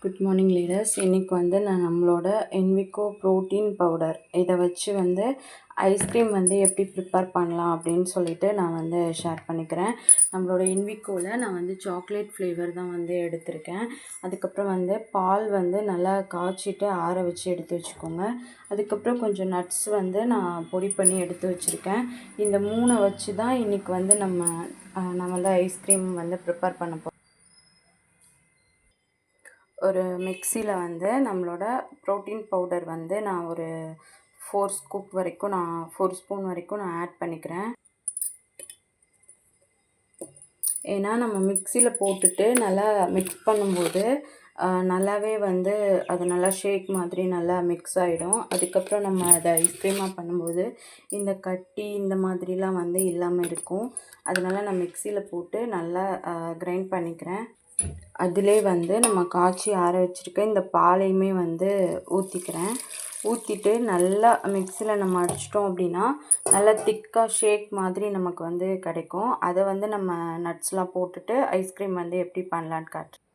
Good morning leaders. இன்றைக்கி வந்து நான் நம்மளோட என்விகோ ப்ரோட்டீன் பவுடர் இதை வச்சு வந்து ஐஸ்கிரீம் வந்து எப்படி ப்ரிப்பேர் பண்ணலாம் அப்படின்னு சொல்லிட்டு நான் வந்து ஷேர் பண்ணிக்கிறேன். நம்மளோட என்விகோவில் நான் வந்து சாக்லேட் ஃப்ளேவர் தான் வந்து எடுத்திருக்கேன். அதுக்கப்புறம் வந்து பால் வந்து நல்லா காய்ச்சிட்டு ஆற வச்சு எடுத்து வச்சுக்கோங்க. அதுக்கப்புறம் கொஞ்சம் நட்ஸ் வந்து நான் பொடி பண்ணி எடுத்து வச்சுருக்கேன். இந்த 3 வச்சு தான் இன்றைக்கி வந்து நான் வந்து ஐஸ்கிரீம் வந்து ப்ரிப்பேர் பண்ண போகிறேன். ஒரு மிக்சியில் வந்து நம்மளோட ப்ரோட்டீன் பவுடர் வந்து நான் ஒரு 4 ஸ்பூன் வரைக்கும் நான் ஆட் பண்ணிக்கிறேன். ஏன்னா நம்ம மிக்சியில் போட்டுட்டு நல்லா மிக்ஸ் பண்ணும்போது நல்லாவே வந்து அது நல்லா ஷேக் மாதிரி நல்லா மிக்ஸ் ஆகிடும். அதுக்கப்புறம் நம்ம அதை ஐஸ்கிரீமாக பண்ணும்போது இந்த கட்டி இந்த மாதிரிலாம் வந்து இல்லாமல் இருக்கும். அதனால் நான் மிக்சியில் போட்டு நல்லா கிரைண்ட் பண்ணிக்கிறேன். அதிலே வந்து நம்ம காய்ச்சி ஆற வச்சுருக்க இந்த பாலையுமே வந்து ஊற்றிக்கிறேன். ஊற்றிட்டு நல்லா மிக்சியில் நம்ம அடிச்சிட்டோம் அப்படின்னா நல்லா திக்காக ஷேக் மாதிரி நமக்கு வந்து கிடைக்கும். அதை வந்து நம்ம நட்ஸ்லாம் போட்டுட்டு ஐஸ்கிரீம் வந்து எப்படி பண்ணலான்னு காட்டுறேன்.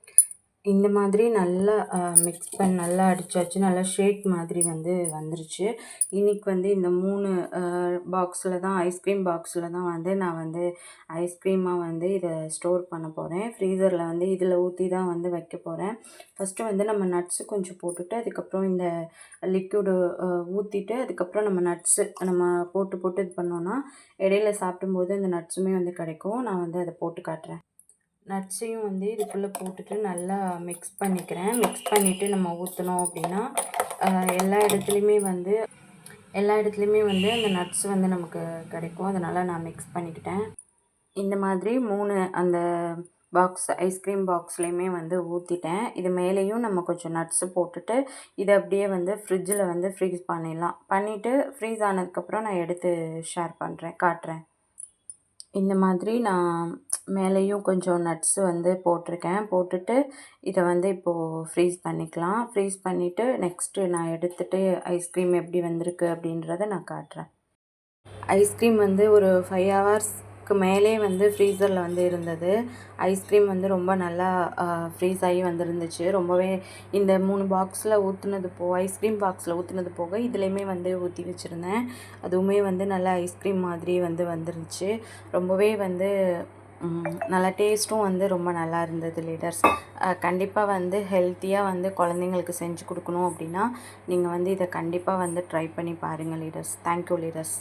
இந்த மாதிரி நல்லா நல்லா அடித்தாச்சு. நல்லா ஷேக் மாதிரி வந்து வந்துருச்சு. இன்றைக்கி வந்து இந்த 3 பாக்ஸில் தான் ஐஸ்கிரீம் பாக்ஸில் தான் வந்து நான் வந்து ஐஸ்கிரீமாக வந்து இதை ஸ்டோர் பண்ண போகிறேன். ஃப்ரீசரில் வந்து இதில் ஊற்றி தான் வந்து வைக்க போகிறேன். ஃபஸ்ட்டு வந்து நம்ம நட்ஸு கொஞ்சம் போட்டுட்டு அதுக்கப்புறம் இந்த லிக்விடு ஊற்றிட்டு அதுக்கப்புறம் நம்ம நட்ஸு நம்ம போட்டு இது பண்ணோன்னா இடையில சாப்பிடும்போது அந்த நட்ஸுமே வந்து கிடைக்கும். நான் வந்து அதை போட்டு காட்டுறேன். நட்ஸையும் வந்து இதுக்குள்ளே போட்டுட்டு நல்லா மிக்ஸ் பண்ணிக்கிறேன். மிக்ஸ் பண்ணிவிட்டு நம்ம ஊற்றினோம் அப்படின்னா எல்லா இடத்துலையுமே வந்து அந்த நட்ஸ் வந்து நமக்கு கிடைக்கும். அதனால் நான் மிக்ஸ் பண்ணிக்கிட்டேன். இந்த மாதிரி 3 அந்த ஐஸ்கிரீம் பாக்ஸ்லேயுமே வந்து ஊற்றிட்டேன். இது மேலேயும் நம்ம கொஞ்சம் நட்ஸு போட்டுட்டு இதை அப்படியே வந்து ஃப்ரிட்ஜில் வந்து ஃப்ரீஸ் பண்ணிடலாம். பண்ணிவிட்டு ஃப்ரீஸ் ஆனதுக்கப்புறம் நான் எடுத்து காட்டுறேன். இந்த மாதிரி நான் மேலேயும் கொஞ்சம் நட்ஸு வந்து போட்டுட்டு இதை வந்து இப்போது ஃப்ரீஸ் பண்ணிக்கலாம். ஃப்ரீஸ் பண்ணிவிட்டு நெக்ஸ்ட்டு நான் எடுத்துகிட்டு ஐஸ்கிரீம் எப்படி வந்திருக்கு அப்படின்றத நான் காட்டுறேன். ஐஸ்கிரீம் வந்து ஒரு 5 ஹவர்ஸ்க்கு மேலே வந்து ஃப்ரீசரில் வந்து இருந்தது. ஐஸ்கிரீம் வந்து ரொம்ப நல்லா ஃப்ரீஸ் ஆகி வந்துருந்துச்சு. ரொம்பவே இந்த 3 பாக்ஸில் ஐஸ்கிரீம் பாக்ஸில் ஊற்றுனது போக இதுலேயுமே வந்து ஊற்றி வச்சுருந்தேன். அதுவுமே வந்து நல்லா ஐஸ்கிரீம் மாதிரி வந்து வந்துருந்துச்சு. ரொம்பவே வந்து நல்லா டேஸ்ட்டும் வந்து ரொம்ப நல்லா இருந்தது லீடர்ஸ். கண்டிப்பாக வந்து ஹெல்த்தியாக வந்து குழந்தைங்களுக்கு செஞ்சு கொடுக்கணும் அப்படின்னா நீங்கள் வந்து இதை கண்டிப்பாக வந்து ட்ரை பண்ணி பாருங்கள் லீடர்ஸ். Thank you leaders.